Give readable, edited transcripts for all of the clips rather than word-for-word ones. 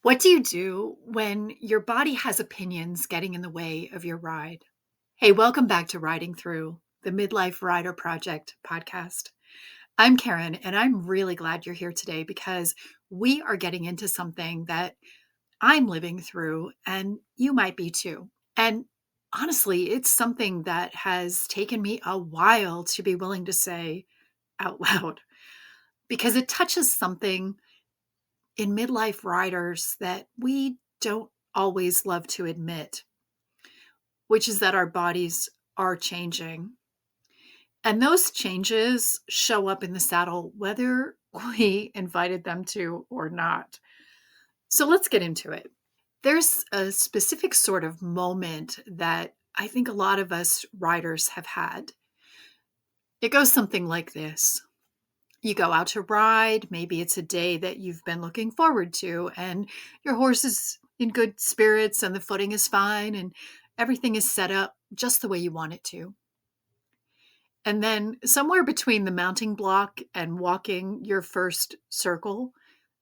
What do you do when your body has opinions getting in the way of your ride? Hey, welcome back to Riding Through, the Midlife Rider Project podcast. I'm Karen, and I'm really glad you're here today because we are getting into something that I'm living through, and you might be too. And honestly, it's something that has taken me a while to be willing to say out loud because it touches something in midlife riders that we don't always love to admit, which is that our bodies are changing. And those changes show up in the saddle whether we invited them to or not. So let's get into it. There's a specific sort of moment that I think a lot of us riders have had. It goes something like this. You go out to ride. Maybe it's a day that you've been looking forward to, and your horse is in good spirits, and the footing is fine, and everything is set up just the way you want it to. And then, somewhere between the mounting block and walking your first circle,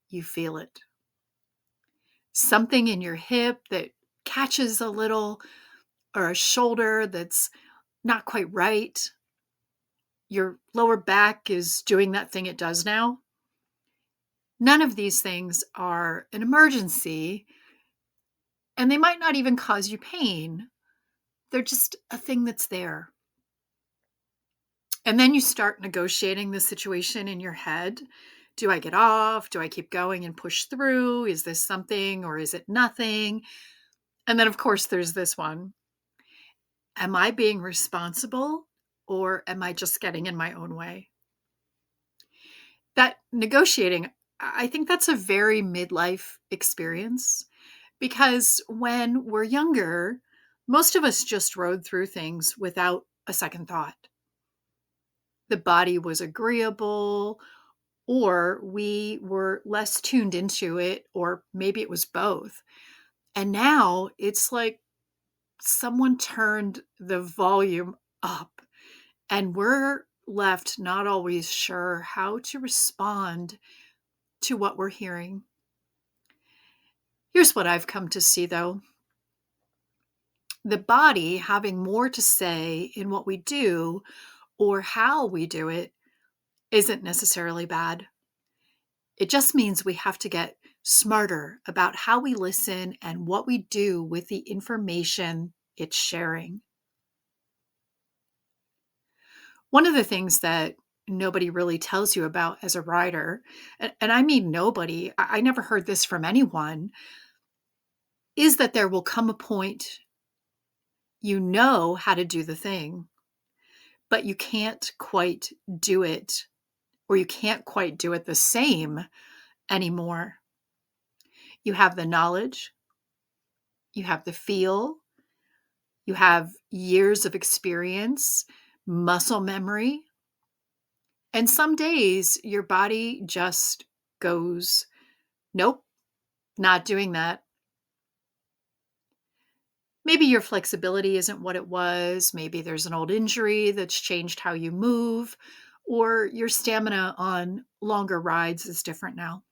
you feel it. Something in your hip that catches a little, or a shoulder that's not quite right. Your lower back is doing that thing it does now. None of these things are an emergency, and they might not even cause you pain. They're just a thing that's there. And then you start negotiating the situation in your head. Do I get off? Do I keep going and push through? Is this something or is it nothing? And then, of course, there's this one. Am I being responsible or am I just getting in my own way? That negotiating, I think that's a very midlife experience because when we're younger, most of us just rode through things without a second thought. The body was agreeable, or we were less tuned into it, or maybe it was both. And now it's like someone turned the volume up, and we're left not always sure how to respond to what we're hearing. Here's what I've come to see, though. The body having more to say in what we do or how we do it isn't necessarily bad. It just means we have to get smarter about how we listen and what we do with the information it's sharing. One of the things that nobody really tells you about as a rider, and I mean nobody, I never heard this from anyone, is that there will come a point you know how to do the thing, but you can't quite do it, or you can't quite do it the same anymore. You have the knowledge, you have the feel, you have years of experience, muscle memory, and some days your body just goes, nope, not doing that. Maybe your flexibility isn't what it was. Maybe there's an old injury that's changed how you move, or your stamina on longer rides is different now.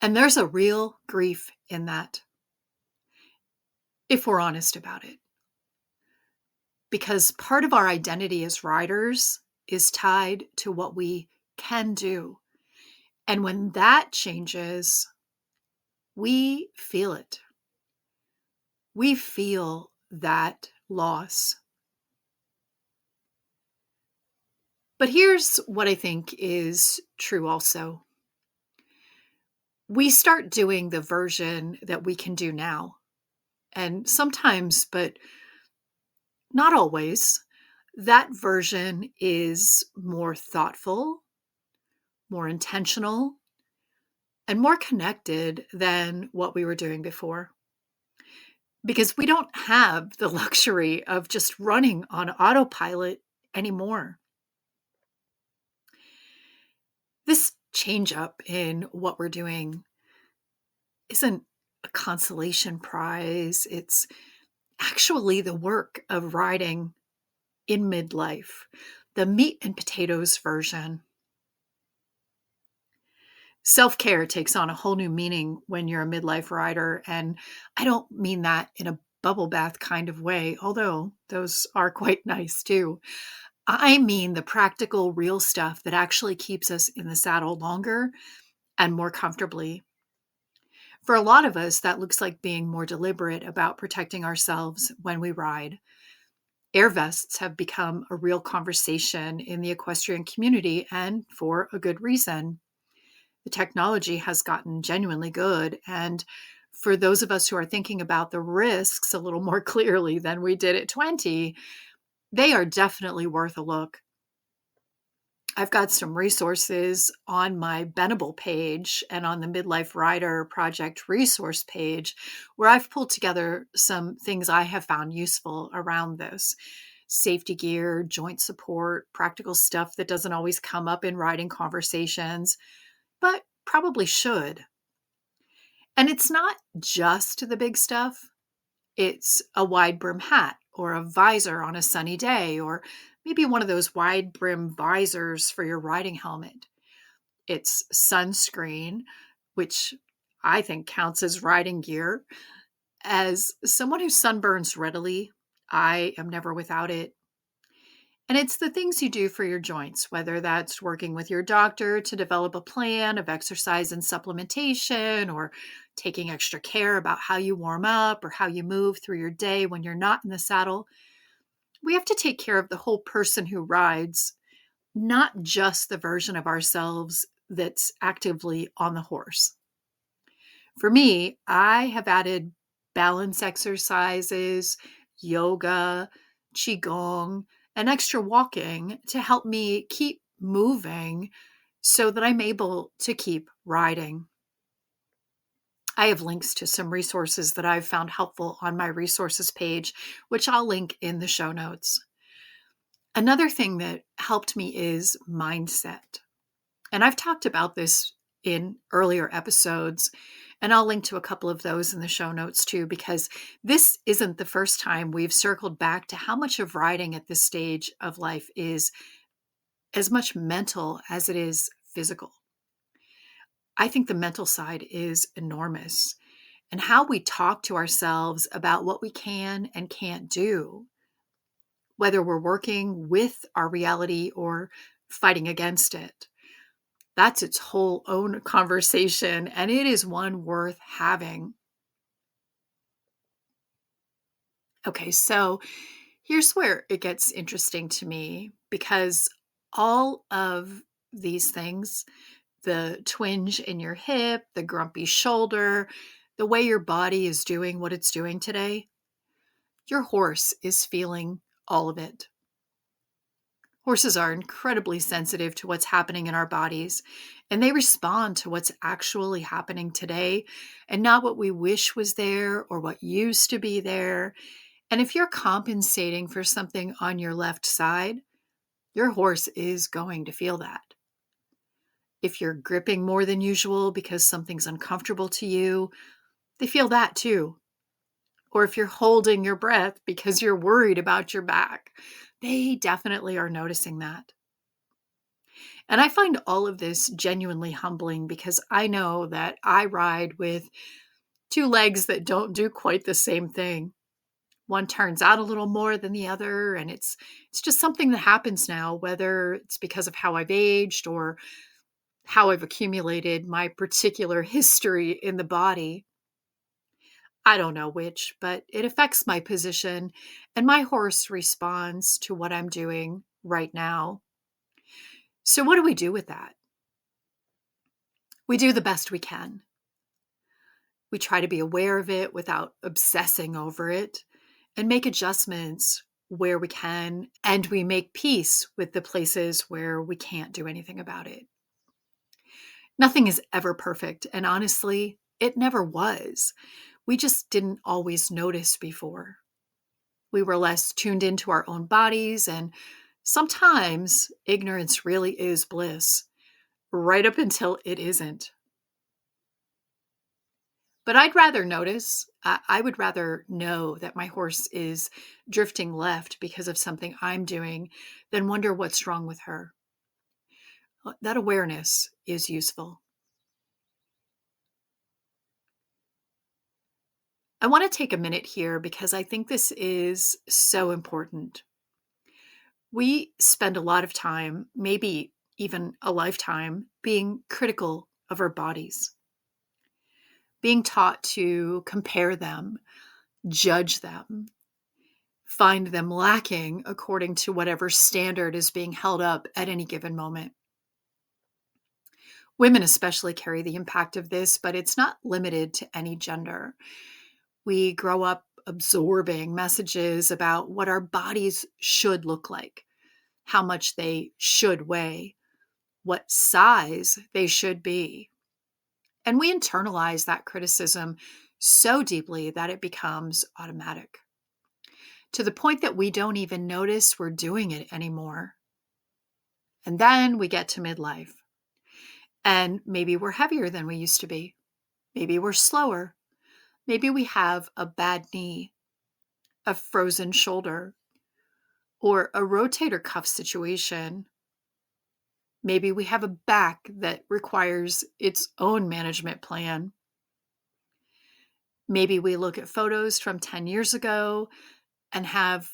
And there's a real grief in that, if we're honest about it. Because part of our identity as riders is tied to what we can do. And when that changes, we feel it. We feel that loss. But here's what I think is true also. We start doing the version that we can do now. And sometimes, but not always, that version is more thoughtful, more intentional, and more connected than what we were doing before. Because we don't have the luxury of just running on autopilot anymore. This change up in what we're doing isn't a consolation prize. It's actually the work of riding in midlife, the meat and potatoes version. Self-care takes on a whole new meaning when you're a midlife rider, and I don't mean that in a bubble bath kind of way, although those are quite nice too. I mean the practical, real stuff that actually keeps us in the saddle longer and more comfortably. For a lot of us, that looks like being more deliberate about protecting ourselves when we ride. Air vests have become a real conversation in the equestrian community, and for a good reason. The technology has gotten genuinely good. And for those of us who are thinking about the risks a little more clearly than we did at 20, they are definitely worth a look. I've got some resources on my Bendable page and on the Midlife Rider Project resource page where I've pulled together some things I have found useful around this. Safety gear, joint support, practical stuff that doesn't always come up in riding conversations, but probably should. And it's not just the big stuff. It's a wide brim hat or a visor on a sunny day, or maybe one of those wide brim visors for your riding helmet. It's sunscreen, which I think counts as riding gear. As someone who sunburns readily, I am never without it. And it's the things you do for your joints, whether that's working with your doctor to develop a plan of exercise and supplementation, or taking extra care about how you warm up or how you move through your day when you're not in the saddle. We have to take care of the whole person who rides, not just the version of ourselves that's actively on the horse. For me, I have added balance exercises, yoga, qigong, and extra walking to help me keep moving so that I'm able to keep riding. I have links to some resources that I've found helpful on my resources page, which I'll link in the show notes. Another thing that helped me is mindset. And I've talked about this in earlier episodes, and I'll link to a couple of those in the show notes too, because this isn't the first time we've circled back to how much of riding at this stage of life is as much mental as it is physical. I think the mental side is enormous, and how we talk to ourselves about what we can and can't do, whether we're working with our reality or fighting against it. That's its whole own conversation, and it is one worth having. Okay, so here's where it gets interesting to me, because all of these things, the twinge in your hip, the grumpy shoulder, the way your body is doing what it's doing today, your horse is feeling all of it. Horses are incredibly sensitive to what's happening in our bodies, and they respond to what's actually happening today and not what we wish was there or what used to be there. And if you're compensating for something on your left side, your horse is going to feel that. If you're gripping more than usual because something's uncomfortable to you, they feel that too. Or if you're holding your breath because you're worried about your back, they definitely are noticing that. And I find all of this genuinely humbling, because I know that I ride with two legs that don't do quite the same thing. One turns out a little more than the other, and it's just something that happens now, whether it's because of how I've aged or how I've accumulated my particular history in the body. I don't know which, but it affects my position, and my horse responds to what I'm doing right now. So what do we do with that? We do the best we can. We try to be aware of it without obsessing over it, and make adjustments where we can, and we make peace with the places where we can't do anything about it. Nothing is ever perfect, and honestly, it never was. We just didn't always notice before. We were less tuned into our own bodies, and sometimes ignorance really is bliss, right up until it isn't. But I'd rather notice, I would rather know that my horse is drifting left because of something I'm doing than wonder what's wrong with her. That awareness is useful. I want to take a minute here because I think this is so important. We spend a lot of time, maybe even a lifetime, being critical of our bodies, being taught to compare them, judge them, find them lacking according to whatever standard is being held up at any given moment. Women especially carry the impact of this, but it's not limited to any gender. We grow up absorbing messages about what our bodies should look like, how much they should weigh, what size they should be. And we internalize that criticism so deeply that it becomes automatic, to the point that we don't even notice we're doing it anymore. And then we get to midlife, and maybe we're heavier than we used to be. Maybe we're slower. Maybe we have a bad knee, a frozen shoulder, or a rotator cuff situation. Maybe we have a back that requires its own management plan. Maybe we look at photos from 10 years ago and have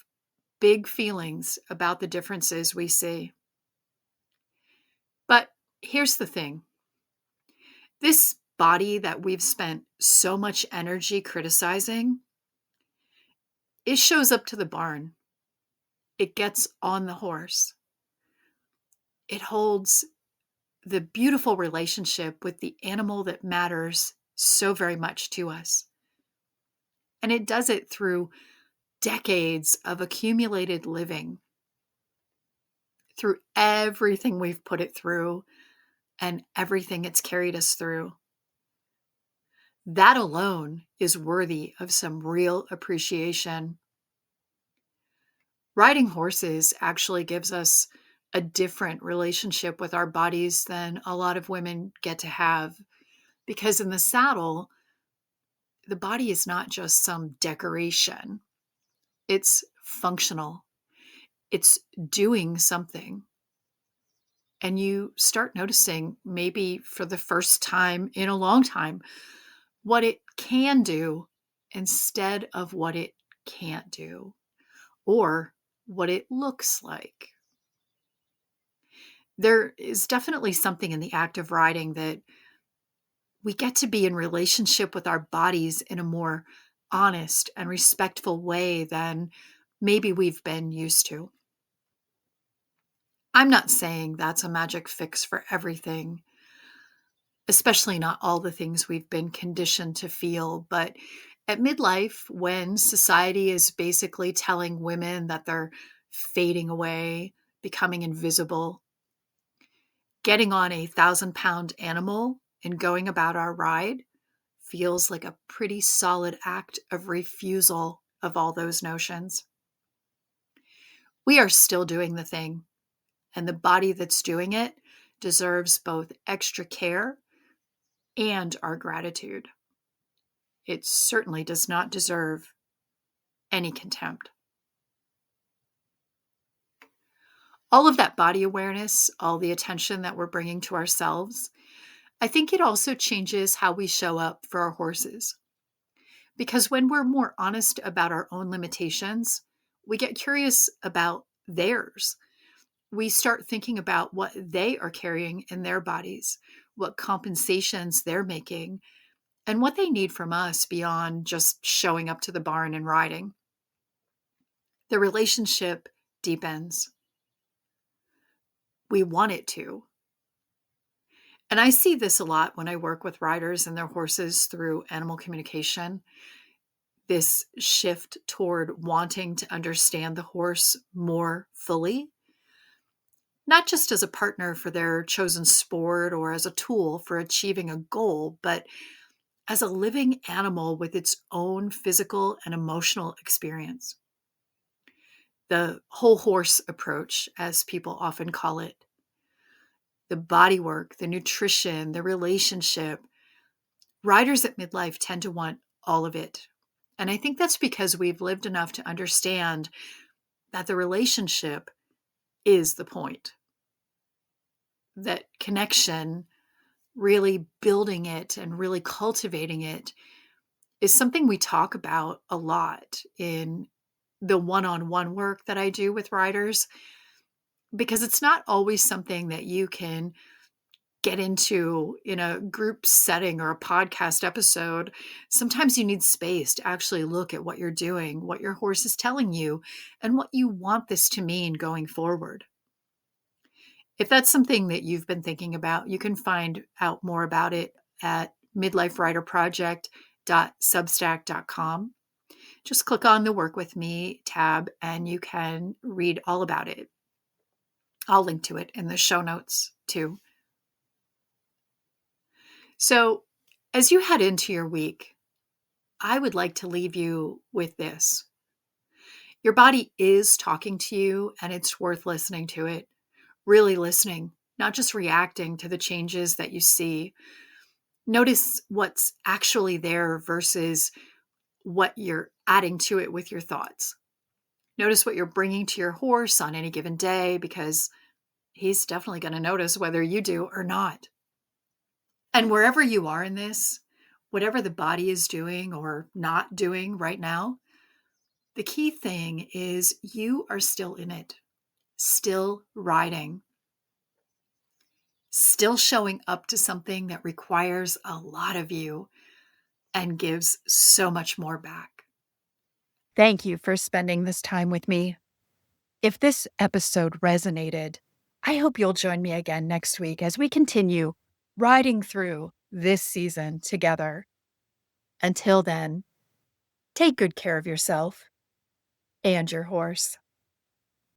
big feelings about the differences we see. But here's the thing. This body that we've spent so much energy criticizing, it shows up to the barn. It gets on the horse. It holds the beautiful relationship with the animal that matters so very much to us. And it does it through decades of accumulated living, through everything we've put it through and everything it's carried us through. That alone is worthy of some real appreciation. Riding horses actually gives us a different relationship with our bodies than a lot of women get to have, because in the saddle, the body is not just some decoration. It's functional. It's doing something. And you start noticing, maybe for the first time in a long time, what it can do instead of what it can't do, or what it looks like. There is definitely something in the act of riding that we get to be in relationship with our bodies in a more honest and respectful way than maybe we've been used to. I'm not saying that's a magic fix for everything, especially not all the things we've been conditioned to feel. But at midlife, when society is basically telling women that they're fading away, becoming invisible, getting on a 1,000-pound animal and going about our ride feels like a pretty solid act of refusal of all those notions. We are still doing the thing, and the body that's doing it deserves both extra care and our gratitude. It certainly does not deserve any contempt. All of that body awareness, all the attention that we're bringing to ourselves, I think it also changes how we show up for our horses. Because when we're more honest about our own limitations, we get curious about theirs. We start thinking about what they are carrying in their bodies, what compensations they're making, and what they need from us beyond just showing up to the barn and riding. The relationship deepens. We want it to. And I see this a lot when I work with riders and their horses through animal communication. This shift toward wanting to understand the horse more fully, not just as a partner for their chosen sport or as a tool for achieving a goal, but as a living animal with its own physical and emotional experience. The whole horse approach, as people often call it, the body work, the nutrition, the relationship. Riders at midlife tend to want all of it. And I think that's because we've lived enough to understand that the relationship is the point. That connection, really building it and really cultivating it, is something we talk about a lot in the one-on-one work that I do with riders, because it's not always something that you can get into in a group setting or a podcast episode. Sometimes you need space to actually look at what you're doing, what your horse is telling you, and what you want this to mean going forward. If that's something that you've been thinking about, you can find out more about it at midliferiderproject.substack.com. Just click on the Work With Me tab and you can read all about it. I'll link to it in the show notes too. So, as you head into your week, I would like to leave you with this. Your body is talking to you, and it's worth listening to it. Really listening, not just reacting to the changes that you see. Notice what's actually there versus what you're adding to it with your thoughts. Notice what you're bringing to your horse on any given day, because he's definitely going to notice whether you do or not. And wherever you are in this, whatever the body is doing or not doing right now, the key thing is you are still in it, still riding, still showing up to something that requires a lot of you and gives so much more back. Thank you for spending this time with me. If this episode resonated, I hope you'll join me again next week as we continue riding through this season together. Until then, take good care of yourself and your horse.